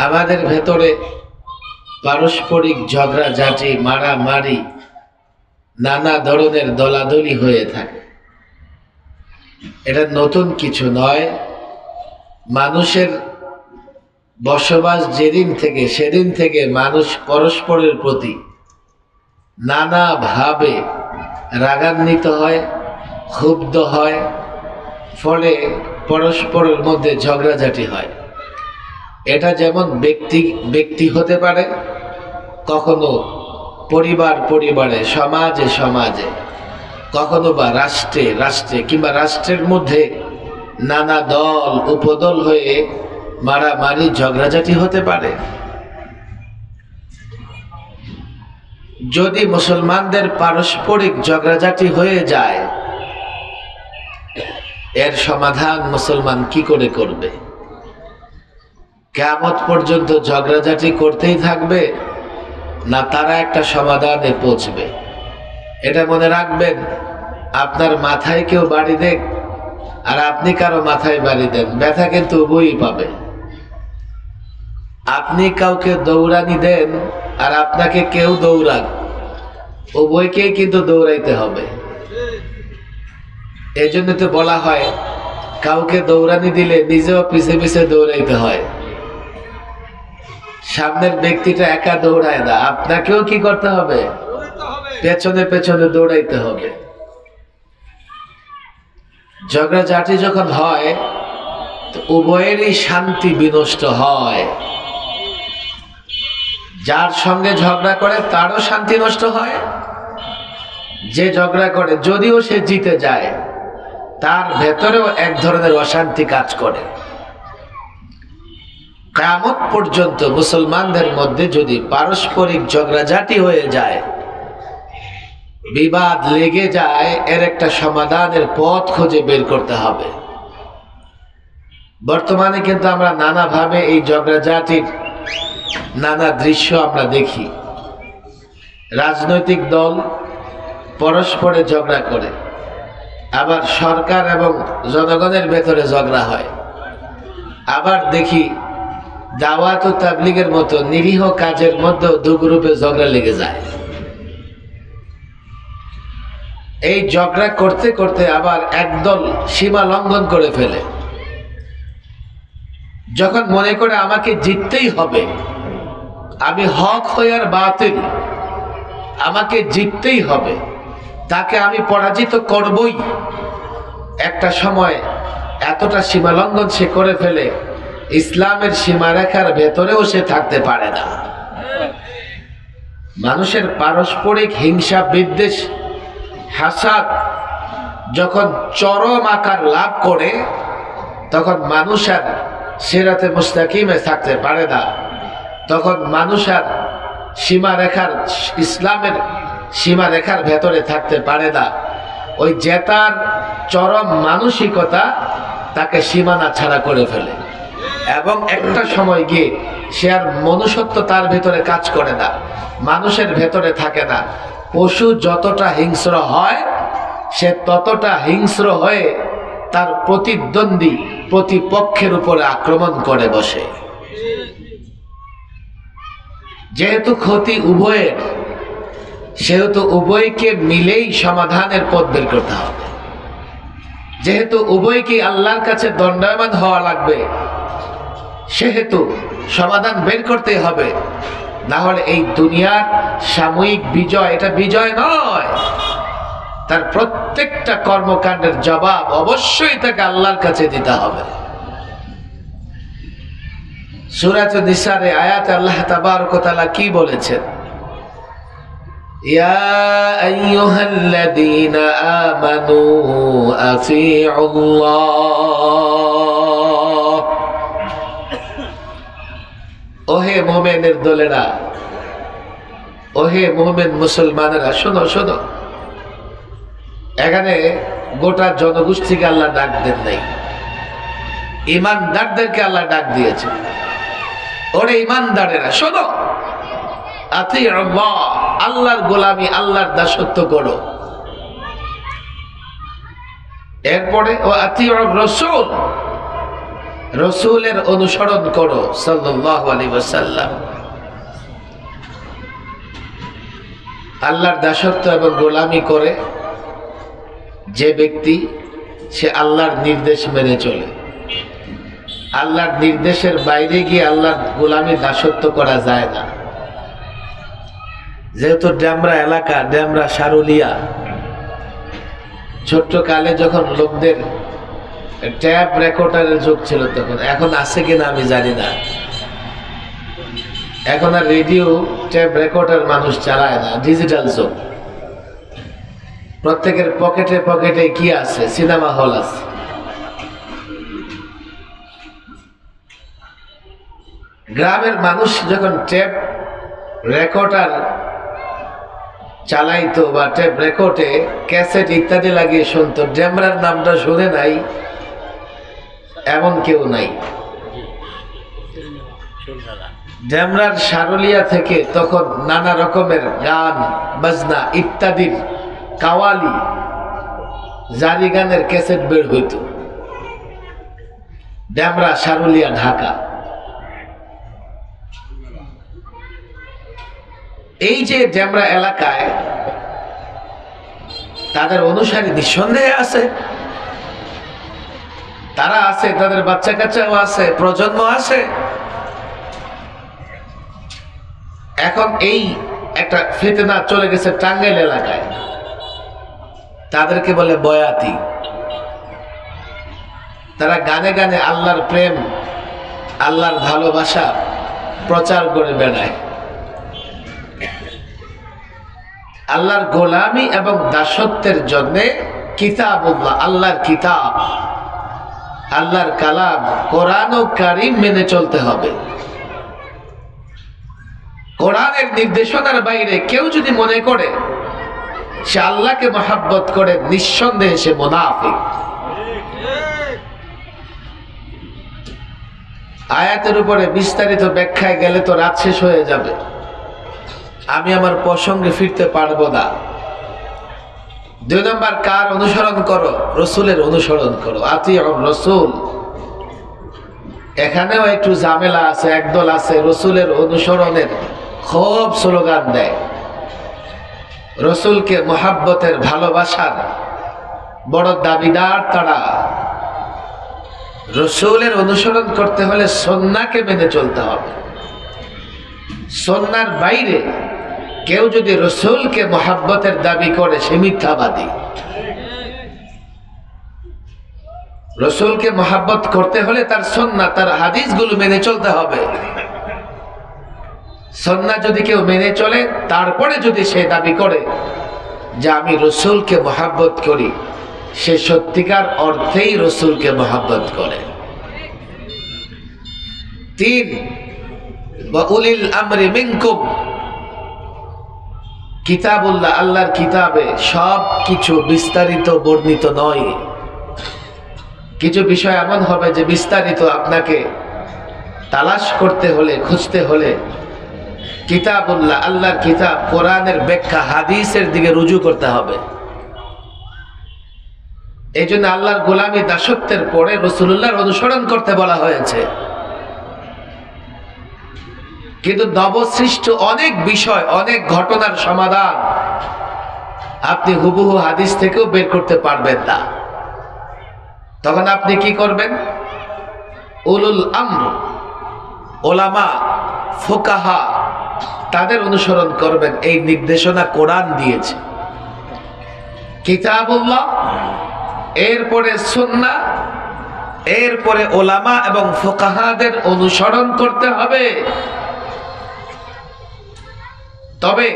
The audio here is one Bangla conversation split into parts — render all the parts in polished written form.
আমাদের ভেতরে পারস্পরিক ঝগড়াঝাঁটি, মারামারি, নানা ধরনের দলাদলি হয়ে থাকে। এটা নতুন কিছু নয়। মানুষের বসবাস যেদিন থেকে সেদিন থেকে মানুষ পরস্পরের প্রতি নানাভাবে রাগান্বিত হয়, ক্ষুব্ধ হয়, ফলে পরস্পরের মধ্যে ঝগড়াঝাঁটি হয়। এটা যেমন ব্যক্তি হতে পারে, কখনো পরিবারে, সমাজে, কখনো বা রাষ্ট্রে কিংবা রাষ্ট্রের মধ্যে নানা দল উপদল হয়ে মারামারি ঝগড়াঝাঁটি হতে পারে। যদি মুসলমানদের পারস্পরিক ঝগড়াঝাঁটি হয়ে যায়, এর সমাধান মুসলমান কি করে করবে? কিয়ামত পর্যন্ত ঝগড়াঝাঁটি করতেই থাকবে, না তারা একটা সমাধানে পৌঁছবে? এটা মনে রাখবেন, আপনার মাথায় কেউ বাড়ি দেখ আর আপনি কারো মাথায় বাড়ি দেন, ব্যথা কিন্তু উভয়ই পাবে। আপনি কাউকে দৌড়ানি দেন আর আপনাকে কেউ দৌড়ান, উভয়কেই কিন্তু দৌড়াইতে হবে। এই জন্য তো বলা হয়, কাউকে দৌড়ানি দিলে নিজেও পিছে পিছে দৌড়াইতে হয়। সামনের ব্যক্তিটা একা দৌড়ায় না, আপনাকেও কি করতে হবে? পেছনে পেছনে দৌড়াইতে হবে। ঝগড়াঝাঁটি যখন হয়, তো উভয়েরই শান্তি বিনষ্ট হয়। যার সঙ্গে ঝগড়া করে তারও শান্তি নষ্ট হয়। যে ঝগড়া করে যদিও সে জিতে যায়, তার ভেতরেও এক ধরনের অশান্তি কাজ করে। কিয়ামত পর্যন্ত মুসলমানদের মধ্যে যদি পারস্পরিক ঝগড়াঝাঁটি হয়ে যায়, বিবাদ লেগে যায়, এর একটা সমাধানের পথ খুঁজে বের করতে হবে। বর্তমানে কিন্তু আমরা নানাভাবে এই ঝগড়াঝাঁটির নানা দৃশ্য আমরা দেখি। রাজনৈতিক দল পরস্পরে ঝগড়া করে, আবার সরকার এবং জনগণের ভেতরে ঝগড়া হয়। আবার দেখি দাওয়াত ও তাবলীগের মতো নিরীহ কাজের মধ্যেও দু গ্রুপে ঝগড়া লেগে যায়। এই ঝগড়া করতে করতে আবার একদল সীমা লঙ্ঘন করে ফেলে। যখন মনে করে আমাকে জিততেই হবে, আমি হক হই আর বাতিল, আমাকে জিততেই হবে, তাকে আমি পরাজিত করবই, একটা সময় এতটা সীমা লঙ্ঘন সে করে ফেলে, ইসলামের সীমারেখার ভেতরেও সে থাকতে পারে না। মানুষের পারস্পরিক হিংসা, বিদ্বেষ, হাসাদ যখন চরম আকার লাভ করে, তখন মানুষ আর সিরাতে মুস্তাকিমে থাকতে পারে না। তখন মানুষ আর সীমারেখার, ইসলামের সীমারেখার ভেতরে থাকতে পারে না। ওই জেতার চরম মানসিকতা তাকে সীমানা ছাড়া করে ফেলে, এবং একটা সময় গিয়ে সে আর মনুষ্যত্ব তার ভেতরে কাজ করে না, মানুষের ভেতরে থাকে না। পশু যতটা হিংস্র হয়, সে ততটা হিংস্র হয়ে তার প্রতিদ্বন্দ্বী প্রতিপক্ষের উপরে আক্রমণ করে বসে। যেহেতু ক্ষতি উভয়ের, সেহেতু উভয়কে মিলেই সমাধানের পথ বের করতে হবে। যেহেতু উভয়কে আল্লাহর কাছে দণ্ডায়মান হওয়া লাগবে, সেহেতু সমাধান বের করতে হবে। না হলে এই দুনিয়ার সাময়িক বিজয়, এটা বিজয় নয়। তার প্রত্যেকটা কর্মকাণ্ডের জবাব অবশ্যই তাকে আল্লাহর কাছে দিতে হবে। সূরা নিসার আয়াতে আল্লাহ তাবারক ওয়া তাআলা কি বলেছেন? ইয়া আইয়ুহাল্লাযীনা আমানু আতিউল্লাহ, ওহে মুমিনের দলেরা, ওহে মুমিন মুসলমানেরা, শোনো শোনো। এখানে গোটা জনগোষ্ঠীকে আল্লাহ ডাক দেন নাই, ইমানদারদেরকে আল্লাহ ডাক দিয়েছে। ওরে ইমানদারেরা, শোনো, আতিউল্লাহ, আল্লাহর গোলামি, আল্লাহর দাসত্ব করো। এরপরে ও আতিউর রাসূল, রসুলের অনুসরণ করো সাল্লাল্লাহু আলাইহি ওয়াসাল্লাম। আল্লাহর দাসত্ব এবং গোলামি করে যে ব্যক্তি, সে আল্লাহর নির্দেশ মেনে চলে। আল্লাহর নির্দেশের বাইরে গিয়ে আল্লাহর গোলামি দাসত্ব করা যায় না। যেহেতু ডেমরা এলাকা, ডেমরা সারুলিয়া, ছোট্ট কালে যখন লোকদের ট্যাপ রেকর্ডারের যুগ ছিল, তখন, এখন আছে কিনা আমি জানি না, এখন আর রেডিও ট্যাপ রেকর্ডার মানুষ চালায় না, ডিজিটাল যুগ। প্রত্যেকের পকেটে পকেটে কি আছে? সিনেমা হল আছে। গ্রামের মানুষ যখন ট্যাপ রেকর্ডার চালাইতো বা ট্যাপ রেকর্ডে ক্যাসেট ইত্যাদি লাগিয়ে শুনতো, ডেমরার নামটা শুনে নাই এমন কেউ নাই। ডেমরার সারুলিয়া থেকে তখন নানা রকমের গান বাজনা ইত্যাদির কাওয়ালি জারি গানের ক্যাসেট বের হইত। ডেমরা সারুলিয়া ঢাকা। এই যে ডেমরা এলাকায় তাদের অনুসারী নিঃসন্দেহে আছে, তারা আছে, তাদের বাচ্চা কাচ্চাও আছে, প্রজন্ম আছে। এখন এই একটা ফিতনা চলে গেছে টাঙ্গাইল এলাকায়, তাদেরকে বলে বয়াতি। তারা গানে গানে আল্লাহর প্রেম, আল্লাহর ভালোবাসা প্রচার করে বেড়ায়। আল্লাহর গোলামি এবং দাসত্বের জন্য কিতাবুল্লাহ, আল্লাহর কিতাব, আল্লাহর কালাম কোরআন ও কারীম মেনে চলতে হবে। কোরআনের নির্দেশনার বাইরে কেউ যদি মনে করে সে আল্লাহকে মহব্বত করে, নিঃসন্দেহে সে মুনাফিক। আয়াতের উপরে বিস্তারিত ব্যাখ্যায় গেলে তো রাত শেষ হয়ে যাবে, আমি আমার প্রসঙ্গে ফিরতে পারবো না। 2 নম্বর, কার অনুসরণ করো? রসুলের অনুসরণ করো। আতিউর রসুল। এখানেও একটু ঝামেলা আছে। একদল আছে রসুলের অনুসরণের খুব স্লোগান দেয়, রসুলকে মহাব্বতের ভালোবাসার বড় দাবিদার তারা। রসুলের অনুসরণ করতে হলে সুন্নাহকে মেনে চলতে হবে। সুন্নাহর বাইরে কেউ যদি রসুলকে মহাব্বতের দাবি করে, সে মিথ্যাবাদী। রসুলকে মহাব্বত করতে হলে তার সুন্নাহ, তার হাদিসগুলো মেনে চলতে হবে। সুন্নাহ যদি কেউ মেনে চলে, তারপরে যদি সে দাবি করে যে আমি রসুলকে মহাব্বত করি, সে সত্যিকার অর্থেই রসুলকে মহাব্বত করে। 3, ওয়া উলিল আমরি মিনকুম। কিতাবুল্লাহ, আল্লাহর কিতাবে সব কিছু বিস্তারিত বর্ণিত নয়। কিছু বিষয় এমন হবে যে বিস্তারিত আপনাকে তালাশ করতে হলে, খুঁজতে হলে কিতাবুল্লাহ, আল্লাহর কিতাব, কোরআনের ব্যাখ্যা, হাদিসের দিকে রুজু করতে হবে। এই জন্য আল্লাহর গোলামি দাসত্বের পরে রাসূলুল্লাহর অনুসরণ করতে বলা হয়েছে। কিন্তু নবসৃষ্ট অনেক বিষয়, অনেক ঘটনার সমাধান আপনি হুবহু হাদিস থেকেও বের করতে পারবেন না। তখন আপনি কি করবেন? উলুল আমর, ওলামা, ফুকাহা, তাদের অনুসরণ করবেন। এই নির্দেশনা কোরআন দিয়েছে। কিতাবুল্লাহ, এরপরে সুন্নাহ, এরপরে ওলামা এবং ফুকাহাদের অনুসরণ করতে হবে। তবে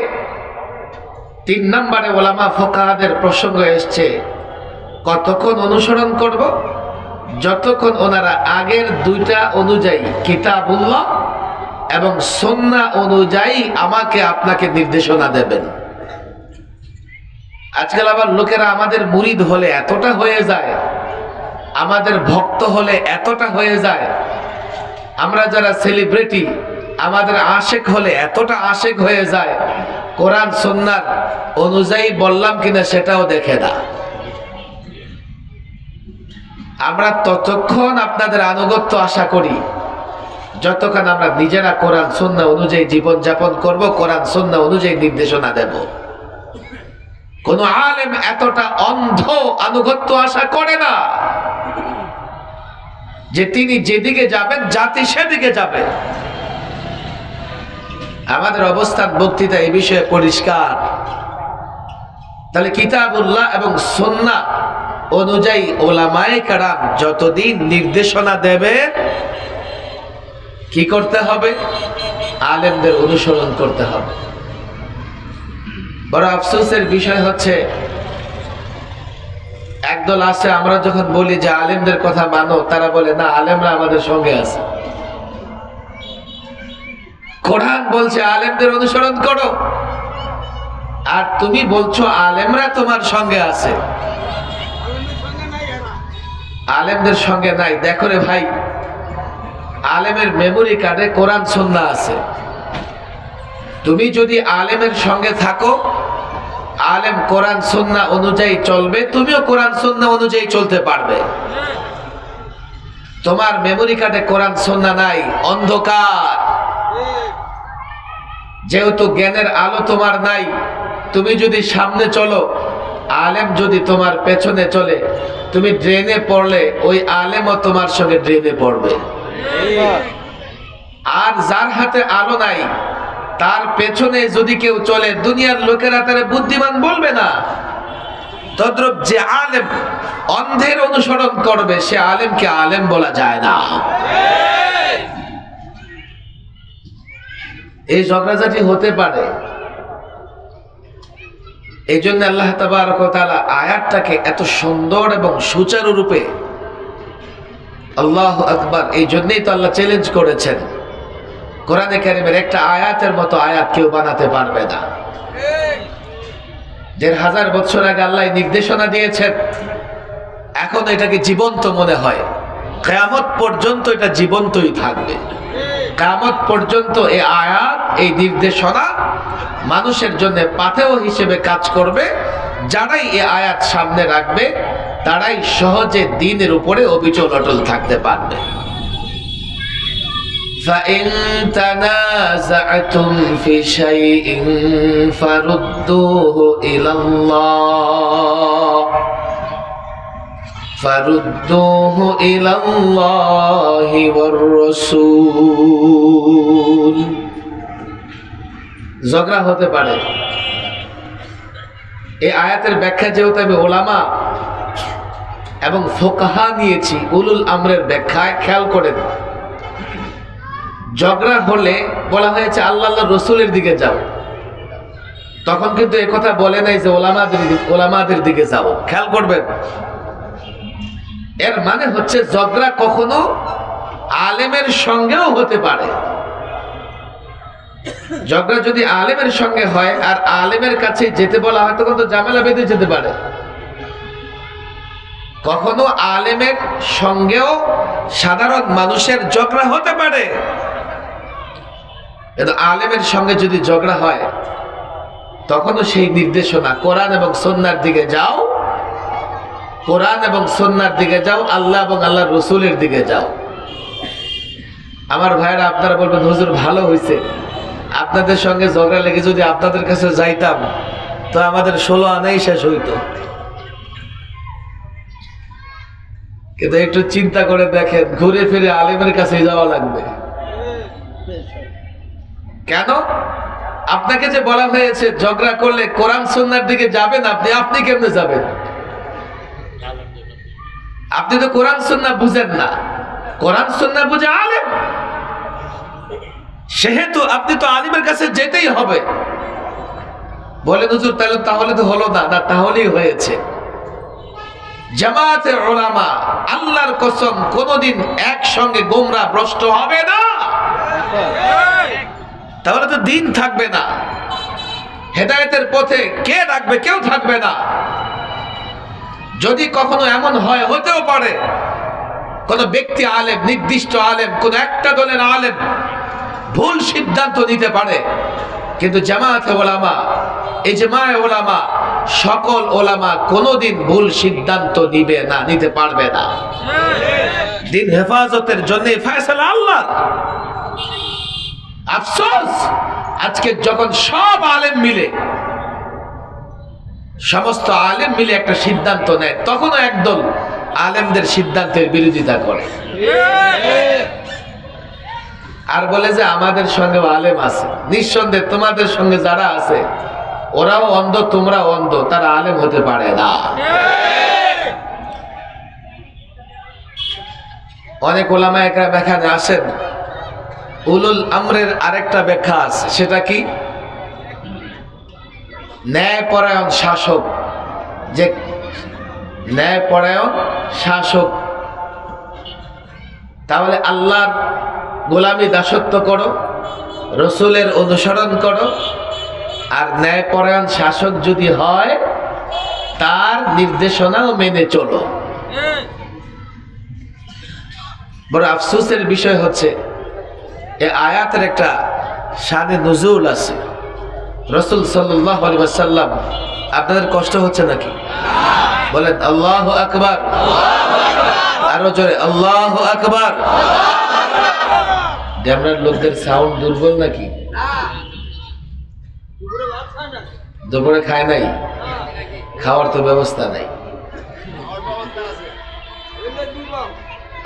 3 নম্বরে ওলামা ফুকাহাদের প্রসঙ্গ এসছে। কতক্ষণ অনুসরণ করব? যতক্ষণ ওনারা আগের 2টা অনুযায়ী, কিতাবুল্লাহ এবং সুন্নাহ অনুযায়ী আমাকে আপনাকে নির্দেশনা দেবেন। আজকাল আবার লোকেরা আমাদের মুরিদ হলে এতটা হয়ে যায়, আমাদের ভক্ত হলে এতটা হয়ে যায়, আমরা যারা সেলিব্রিটি, আমাদের আশেক হলে এতটা আশেক হয়ে যায়, কোরআন সুন্নাহ অনুযায়ী বললাম কিনা সেটাও দেখে না। আমরা ততক্ষণ আপনাদের আনুগত্য আশা করি যতক্ষণ আমরা নিজেরা কোরআন সুন্নাহ অনুযায়ী জীবন যাপন করব, কোরআন সুন্নাহ অনুযায়ী নির্দেশনা দেব। কোন আলেম এতটা অন্ধ আনুগত্য আশা করে না যে তিনি যেদিকে যাবেন জাতি সেদিকে যাবে। আমাদের অবস্থান বক্তৃতা এই বিষয়ে পরিষ্কার। তাহলে কিতাবুল্লাহ এবং সুন্নাহ অনুযায়ী ওলামায়ে কেরাম যতদিন নির্দেশনা দেবে কি করতে হবে? আলেমদের অনুসরণ করতে হবে। বড় আফসোসের বিষয় হচ্ছে একদল আছে, আমরা যখন বলি যে আলেমদের কথা মানো, তারা বলে না, আলেমরা আমাদের সঙ্গে আছে। কোরআন বলছে আলেমদের অনুসরণ করো, আর তুমি বলছো আলেমরা তোমার সঙ্গে আছে। আলেমদের সঙ্গে নাই। দেখো রে ভাই, আলেমের মেমোরি কার্ডে কোরআন সুন্নাহ আছে। তুমি যদি আলেমের সঙ্গে থাকো, আলেম কোরআন সুন্নাহ অনুযায়ী চলবে, তুমিও কোরআন সুন্নাহ অনুযায়ী চলতে পারবে। তোমার মেমোরি কার্ডে কোরআন সুন্নাহ নাই, অন্ধকার। যেহেতু জ্ঞানের আলো তোমার নাই, তুমি যদি সামনে চলো, আলেম যদি তোমার পেছনে চলে, তুমি ড্রেনে পড়লে ওই আলেমও তোমার সঙ্গে ড্রেনে পড়বে। আর যার হাতে আলো নাই, তার পেছনে যদি কেউ চলে, দুনিয়ার লোকেরা তারে বুদ্ধিমান বলবে না। তদ্রূপ যে আলেম অন্ধের অনুসরণ করবে, সে আলেমকে আলেম বলা যায় না। এই ঝগড়াঝাটি হতে পারে। এই জন্য আল্লাহ তাবারক ওয়া তাআলা আয়াতটাকে এত সুন্দর এবং সুচারু রূপে, আল্লাহু আকবার, এই জন্যই তো আল্লাহ চ্যালেঞ্জ করেছেন, কোরআনে কারীমের একটা আয়াতের মতো আয়াত কেউ বানাতে পারবে না। ১৫০০ বছর আগে আল্লাহ নির্দেশনা দিয়েছেন, এখন এটাকে জীবন্ত মনে হয়। কিয়ামত পর্যন্ত এটা জীবন্তই থাকবে। কিয়ামত পর্যন্ত এই আয়াত, এই নির্দেশনা মানুষের জন্য পাথেয় হিসেবে কাজ করবে। যারাই এই আয়াত সামনে রাখবে, তারাই সহজে দ্বীনের উপরে অবিচল অটল থাকতে পারবে। فَإِن تَنَازَعْتُمْ فِي شَيْءٍ فَرُدُّوهُ إِلَى اللَّهِ وَالرَّسُولِ। ঝগড়া হতে পারে। এই আয়াতের ব্যাখ্যা যেহেতু আমি ওলামা এবং ফুকাহা নিয়েছি, উলুল আমরের ব্যাখ্যায় খেয়াল করেন, ঝগড়া হলে বলা হয়েছে আল্লাহ রসুলের দিকে যাও। তখন কিন্তু এ কথা বলে নাই যে ওলামাদের দিকে যাও। খেয়াল করবেন, এর মানে হচ্ছে ঝগড়া কখনো আলেমের সঙ্গেও হতে পারে। ঝগড়া যদি আলেমের সঙ্গে হয় আর আলেমের কাছে যেতে বলা হয়, তখন তো ঝামেলা বেঁধে যেতে পারে। কখনো আলেমের সঙ্গেও সাধারণ মানুষের ঝগড়া হতে পারে, কিন্তু আলেমের সঙ্গে যদি ঝগড়া হয়, তখনও সেই নির্দেশনা কোরআন এবং সুন্নাহর দিকে যাও, কোরআন এবং সুন্নাহর দিকে যাও, আল্লাহ এবং আল্লাহর রসুলের দিকে যাও। আমার ভাইরা, আপনারা বলবেন হুজুর ভালো হয়েছে, আপনাদের সঙ্গে ঝগড়া লেগে যদি আপনাদের কাছে যাইতাম তো আমাদের 16 আনাই শেষ হইতো। কিন্তু একটু চিন্তা করে দেখেন, ঘুরে ফিরে আলেমের কাছে যাওয়া লাগবে। কেন? আপনাকে যে বলা হয়েছে ঝগড়া করলে কোরআন সুন্নাহর দিকে যাবেন, আপনি কেমনে যাবেন? আপনি তো কোরআন সুন্নাহ বুঝেন না। কোরআন সুন্নাহ বুঝে আলেম, সেহেতু আপনি তো আলিমের কাছে যেতেই হবে। বলেন হুজুর তাহলে তো হলো না। না, তাহলেই হয়েছে। জামাতে উলামা আল্লাহর কসম কোনদিন একসঙ্গে গোমরাহ ভ্রষ্ট হবে না, তাহলে তো দিন থাকবে না। হেদায়েতের পথে কে রাখবে? কেউ থাকবে না। যদি কখনো এমন হয়, হতেও পারে কোন ব্যক্তি আলেম, নির্দিষ্ট আলেম, কোন একটা দলের আলেম ভুল সিদ্ধান্ত নিতে পারে, কিন্তু জামাতে উলামা, ইজমায়ে উলামা, সকল ওলামা কোনোদিন ভুল সিদ্ধান্ত নিতে পারবে না। দিন হেফাজতের জন্য ফয়সালা আল্লাহ। আফসোস, আজকে যখন সব আলেম মিলে, সমস্ত আলেম মিলে একটা সিদ্ধান্ত নেয়, তখনও একদল আলেমদের সিদ্ধান্তের বিরোধিতা করে আর বলে যে আমাদের সঙ্গে আলেম আছে। নিঃসন্দেহে তোমাদের সঙ্গে যারা আছে ওরাও অন্ধ, তোমরাও অন্ধ, তারা আলেম হতে পারে না। অনেক ওলামা একরাম এখানে আসেন, উলুল আমরের আরেকটা ব্যাখ্যা আছে, সেটা কি? ন্যায়পরায়ণ শাসক। যে ন্যায়পরায়ণ শাসক, তাহলে আল্লাহর গোলামি দাসত্ব করো, রসুলের অনুসরণ করো, আর ন্যায়পরায়ণ শাসক যদি হয় তার নির্দেশনাও মেনে চলো। বড় আফসোসের বিষয় হচ্ছে এই আয়াতের একটা শানে নুজুল আছে। রাসূল সাল্লাল্লাহু আলাইহি ওয়াসাল্লাম, আপনাদের কষ্ট হচ্ছে নাকি? বলেন আল্লাহু আকবার। আরো জোরে আল্লাহু আকবার। ড্যামরার লোকদের সাউন্ড দুর্বল নাকি? দুপুরে খায় নাই? খাওয়ার তো ব্যবস্থা নাই।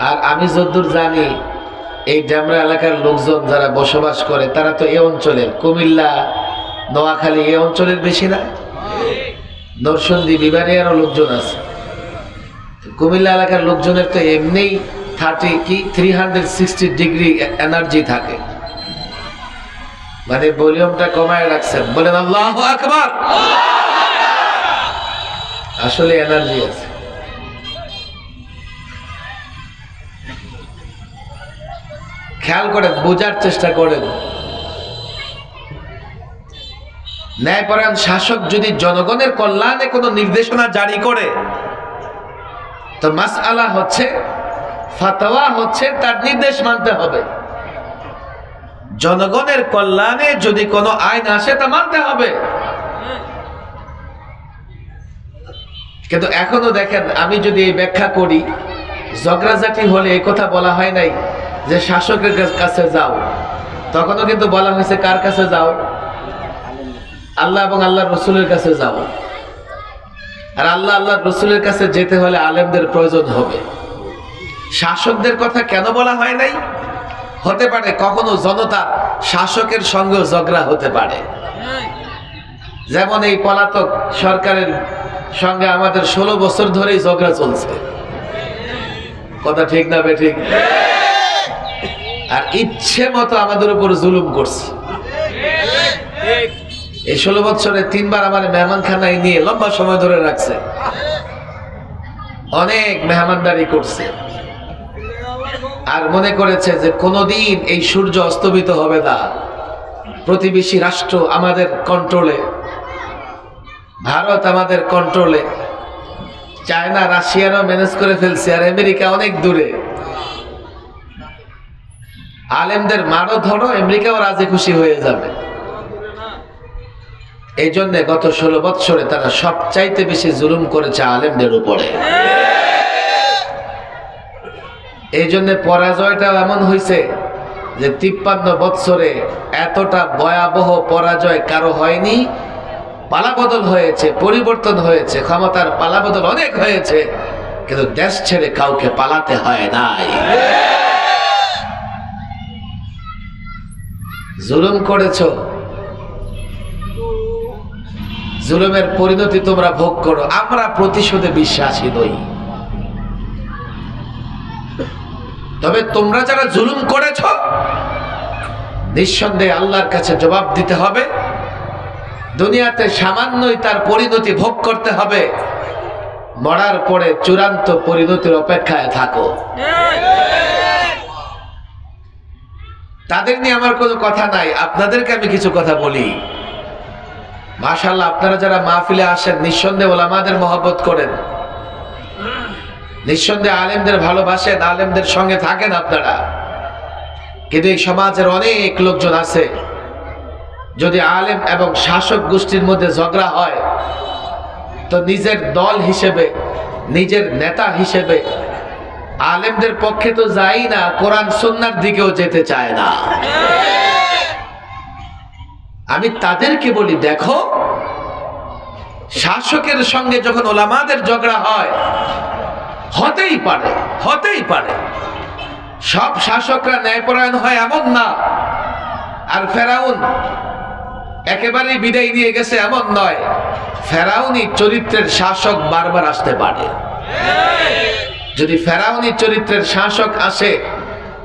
আর আমি যতদূর জানি এই ড্যামরা এলাকার লোকজন যারা বসবাস করে তারা তো এই অঞ্চলের, কুমিল্লা, নোয়াখালী এই অঞ্চলের বেশি না? নরসিংদী, বিবানিয়ারও লোকজন আছে। কুমিল্লা এলাকার লোকজনের তো এমনি 360 ডিগ্রি এনার্জি থাকে, মানে ভলিউমটা কমায় রাখছেন। বলেন আল্লাহু আকবার। আসলে এনার্জি আছে। খেয়াল করেন, বোঝার চেষ্টা করেন। ন্যায়পরায়ণ শাসক যদি জনগণের কল্যাণে কোনো নির্দেশনা জারি করে, তো মাসআলা হচ্ছে, ফাতোয়া হচ্ছে তার নির্দেশ মানতে হবে। জনগণের কল্যাণে যদি কোনো আইন আসে তা মানতে হবে। কিন্তু এখনো দেখেন, আমি যদি এই ব্যাখ্যা করি, ঝগড়াঝাটি হলে এই কথা বলা হয় নাই যে শাসকের কাছে যাও, তখনও কিন্তু বলা হয়েছে কার কাছে যাও? আল্লাহ এবং আল্লাহর রসুলের কাছে যাও। আর আল্লাহ আল্লাহর রসুলের কাছে যেতে হলে আলেমদের প্রয়োজন হবে। শাসকদের কথা কেন বলা হয় নাই? হতে পারে কখনো জনতা শাসকের সঙ্গেও ঝগড়া হতে পারে। যেমন এই পলাতক সরকারের সঙ্গে আমাদের 16 বছর ধরেই ঝগড়া চলছে। কথা ঠিক না বেঠিক? আর ইচ্ছে মতো আমাদের উপর জুলুম করছে। এই 16 বছরে 3 বার আমার মেহমানখানায় নিয়ে লম্বা সময় ধরে রাখছে, অনেক মেহমানদারি করছে, আর মনে করেছে যে কোনোদিন এই সূর্য অস্তমিত হবে না। প্রতিবেশী রাষ্ট্র আমাদের কন্ট্রোলে, ভারত আমাদের কন্ট্রোলে, চায়না রাশিয়ারও ম্যানেজ করে ফেলছে, আর আমেরিকা অনেক দূরে। আলেমদের মারো ধরো, আমেরিকাও রাজি খুশি হয়ে যাবে। এই জন্য গত 16 বছরে তারা সবচাইতে বেশি জুলুম করেছে আলেমদের উপরে। এই জন্য পরাজয়টাও এমন হয়েছে যে 53 বছরে এতটা ভয়াবহ পরাজয় কারো হয়নি। পালাবদল হয়েছে, পরিবর্তন হয়েছে, ক্ষমতার পালাবদল অনেক হয়েছে, কিন্তু দেশ ছেড়ে কাউকে পালাতে হয় নাই। জুলুম করেছ, জুলুমের পরিণতি তোমরা ভোগ করো। আমরা প্রতিশোধে বিশ্বাসী নই, তবে তোমরা যারা জুলুম করেছ নিঃসন্দেহে আল্লাহর কাছে জবাব দিতে হবে। দুনিয়াতে সামান্যই তার পরিণতি ভোগ করতে হবে, মরার পরে চূড়ান্ত পরিণতির অপেক্ষায় থাকো। তাদের নিয়ে আমার কোনো কথা নাই, আপনাদেরকে আমি কিছু কথা বলি। মাশাআল্লাহ, আপনারা যারা মাহফিলে আসেন নিঃসন্দেহে ওলামাদের মহব্বত করেন, নিঃসন্দেহে আলেমদের ভালোবাসেন, আলেমদের সঙ্গে থাকেন আপনারা। কিন্তু এই সমাজের অনেক লোকজন আছে, যদি আলেম এবং শাসক গোষ্ঠীর মধ্যে ঝগড়া হয় তো নিজের দল হিসেবে, নিজের নেতা হিসেবে আলেমদের পক্ষে তো যাই না, কোরআন সুন্নাহর দিকেও যেতে চায় না। আমি তাদেরকে বলি, দেখো শাসকের সঙ্গে যখন ওলামাদের ঝগড়া হয়, হতেই পারে সব শাসকরা ন্যায়পরায়ণ হয় এমন না, আর ফেরাউন একেবারেই বিদায় নিয়ে গেছে এমন নয়। ফেরাউনি চরিত্রের শাসক বারবার আসতে পারে। যদি ফেরাউনি চরিত্রের শাসক আসে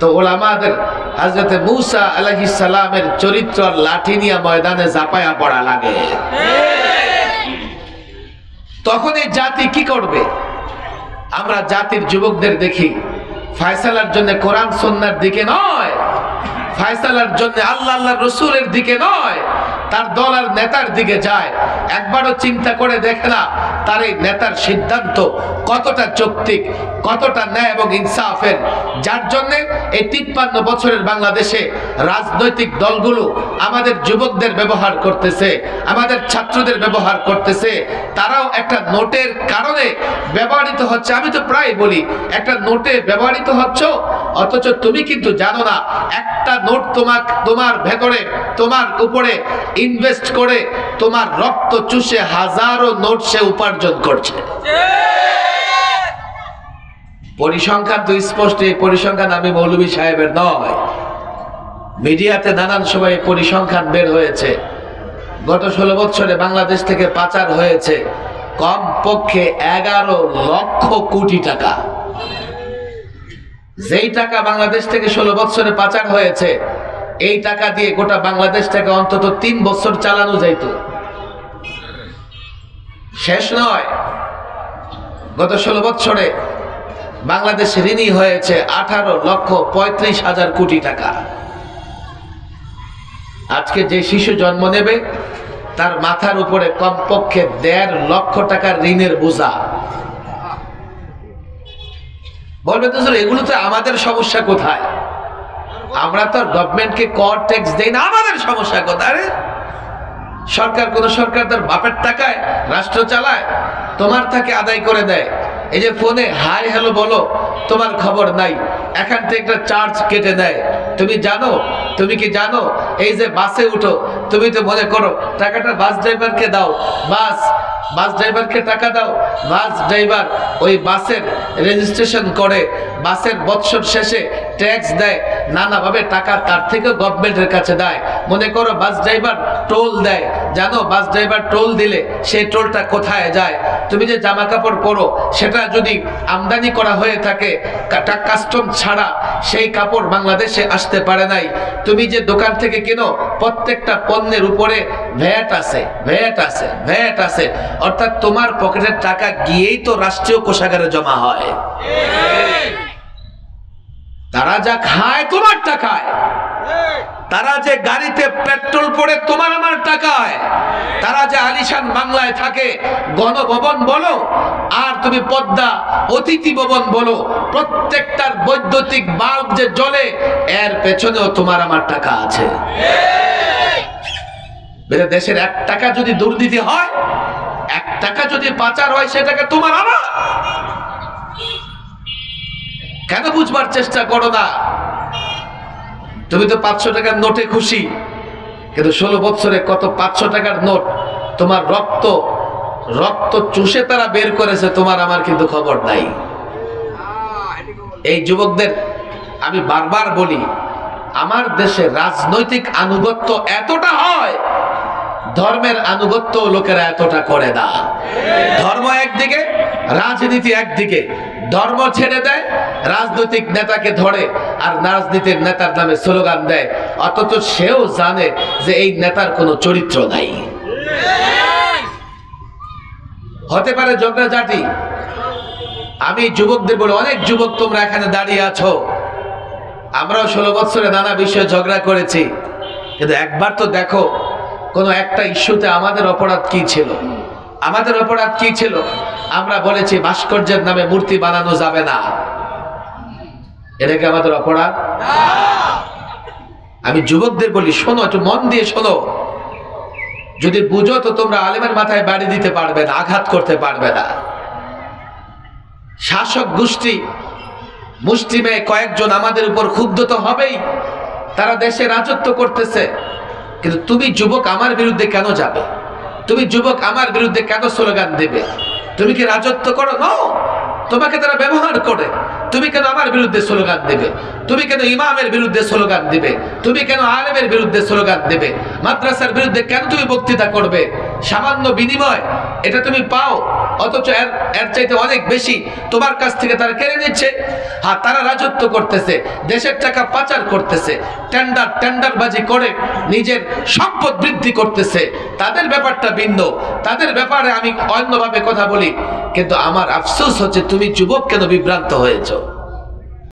তো ওলামাদের হযরত মূসা আলাইহিস সালামের চরিত্র লাঠি নিয়ে ময়দানে ঝাঁপায়া পড়া লাগে। তখন এই জাতি কি করবে? আমরা জাতির যুবকদের দেখি ফয়সালার জন্য কোরআন সুন্নাহর দিকে নয়, ফয়সালার জন্য আল্লাহ আল্লাহর রাসূলের দিকে নয়, তার দল আর নেতার দিকে যায়। একবারও চিন্তা করে দেখে না তার এই নেতার সিদ্ধান্ত কতটা যৌক্তিক, কতটা ন্যায় এবং ইনসাফের, যার জন্য এই 53 বছরের বাংলাদেশে রাজনৈতিক দলগুলো আমাদের যুবকদের ব্যবহার করতেছে, আমাদের ছাত্রদের ব্যবহার করতেছে। তারাও একটা নোটের কারণে ব্যবহৃত হচ্ছে। আমি তো প্রায় বলি, একটা নোটে ব্যবহৃত হচ্ছ, অথচ তুমি কিন্তু জানো না একটা নোট তোমার ভেতরে, তোমার উপরে ইনভেস্ট করে তোমার রক্ত চুষে হাজারো নোট সে উপার্জন করছে। পরিসংখ্যান তো স্পষ্ট। এই পরিসংখ্যান আমি মৌলভী সাহেবের নয়, মিডিয়াতে নানান সময় পরিসংখ্যান বের হয়েছে। গত 16 বছরে বাংলাদেশ থেকে পাচার হয়েছে কমপক্ষে 11 লক্ষ কোটি টাকা। যেই টাকা বাংলাদেশ থেকে 16 বছরে পাচার হয়েছে, এই টাকা দিয়ে গোটা বাংলাদেশ থেকে অন্তত 3 বছর চালানো যাইত। শেষ নয়, গত 16 বছরে বাংলাদেশ ঋণী হয়েছে 18,35,000 কোটি টাকা। আজকে যে শিশু জন্ম নেবে তার মাথার উপরে কমপক্ষে 1.5 লক্ষ টাকার ঋণের বোঝা। বলবে তো স্যার এগুলো তো আমাদের সমস্যা কোথায়? আমরা তো গভর্নমেন্টকে কর ট্যাক্স দেই না, আমাদের সমস্যা কোথায়? আরে সরকার, কোন সরকার তার বাপের টাকায় রাষ্ট্র চালায়, তোমার থেকে আদায় করে দেয়। এই যে ফোনে হাই হ্যালো বলো, তোমার খবর নাই, এখান থেকে একটা চার্জ কেটে দেয়। তুমি জানো, তুমি কি জানো এই যে বাসে উঠো, তুমি তো মনে করো টাকাটা বাস ড্রাইভারকে দাও, বাস ড্রাইভারকে টাকা দাও, বাস ড্রাইভার ওই বাসের রেজিস্ট্রেশন করে, বাসের বৎসর শেষে ট্যাক্স দেয়, নানাভাবে টাকা তার থেকে গভর্নমেন্টের কাছে দেয়। মনে করো বাস ড্রাইভার টোল দেয়, জানো বাস ড্রাইভার টোল দিলে সেই টোলটা কোথায় যায়? তুমি যে জামা কাপড় পরো সেটা যদি আমদানি করা হয়ে থাকে কাস্টম ছাড়া, সেই কাপড় বাংলাদেশে আসতে পারে নাই। তুমি যে দোকান থেকে কেনো প্রত্যেকটা পণ্যের উপরে ভ্যাট আছে, ভ্যাট আছে, ভ্যাট আছে। অর্থাৎ তোমার পকেটের টাকা গিয়েই তো রাষ্ট্রীয় কোষাগারে জমা হয়। তারা যা খায় তোমার টাকায়, তারা যে গাড়িতে পেট্রোল পড়ে তোমার আমার টাকায়, তারা যে আলিশান বাংলায় থাকে, গণভবন বলো আর তুমি পদ্মা অতিথি ভবন বলো, প্রত্যেকটার বৈদ্যুতিক বাল্ব যে জ্বলে এর পেছনেও তোমার আমার টাকা আছে। দেশের 1 টাকা যদি দুর্নীতি হয়, 1 টাকা যদি পাচার হয়, সে টাকা তোমার আমার। কেন বুঝবার চেষ্টা করো না? তুমি তো 500 টাকার নোটে খুশি, কিন্তু 16 বছরে কত 500 টাকার নোট তোমার রক্ত চুষে তারা বের করেছে, তোমার আমার কিন্তু খবর নাই। এই যুবকদের আমি বারবার বলি, আমার দেশে রাজনৈতিক আনুগত্য এতটা হয়, ধর্মের আনুগত্য লোকেরা এতটা করে না। ধর্ম একদিকে, রাজনীতি একদিকে। ধর্ম ছেড়ে দেয়, রাজনৈতিক নেতাকে ধরে আর রাজনীতির নেতার নামে স্লোগান দেয়, অথচ সেও জানে যে এই নেতার কোনো চরিত্র নাই। হতে পারে ঝগড়াঝাটি। আমি যুবকদের বলি, অনেক যুবক তোমরা এখানে দাঁড়িয়ে আছো, আমরাও 16 বছরে নানা বিষয়ে ঝগড়া করেছি, কিন্তু একবার তো দেখো কোনো একটা ইস্যুতে আমাদের অপরাধ কি ছিল? আমাদের অপরাধ কি ছিল? আমরা বলেছি ভাস্কর্যের নামে মূর্তি বানানো যাবে না, এটা কি আমাদের অপরাধ? আমি যুবকদের বলি, শোনো, একটু মন দিয়ে শোনো, যদি বুঝো তো তোমরা আলেমের মাথায় বাড়ি দিতে পারবে না, আঘাত করতে পারবে না। শাসক গোষ্ঠী মুষ্টিমেয় কয়েকজন আমাদের উপর ক্ষুব্ধ তো হবেই, তারা দেশে রাজত্ব করতেছে। কিন্তু তুমি যুবক আমার বিরুদ্ধে কেন যাবে? তুমি যুবক আমার বিরুদ্ধে কেন স্লোগান দেবে? তুমি কি রাজত্ব করো? না, তোমাকে তারা ব্যবহার করে। তুমি কেন আমার বিরুদ্ধে স্লোগান দেবে? তুমি কেন ইমামের বিরুদ্ধে স্লোগান দিবে? তুমি কেন আলেমের বিরুদ্ধে স্লোগান দেবে? মাদ্রাসার বিরুদ্ধে কেন তুমি বক্তৃতা করবে? সামান্য বিনিময় এটা তুমি পাও, অথচ এর চাইতে অনেক বেশি তোমার কাছ থেকে তারা কেড়ে নিচ্ছে। হ্যাঁ, তারা রাজত্ব করতেছে, দেশের টাকা পাচার করতেছে, টেন্ডারবাজি করে নিজের সম্পদ বৃদ্ধি করতেছে। তাদের ব্যাপারটা ভিন্ন, তাদের ব্যাপারে আমি অন্যভাবে কথা বলি। কিন্তু আমার আফসোস হচ্ছে তুমি যুবক কেন বিভ্রান্ত হয়েছো?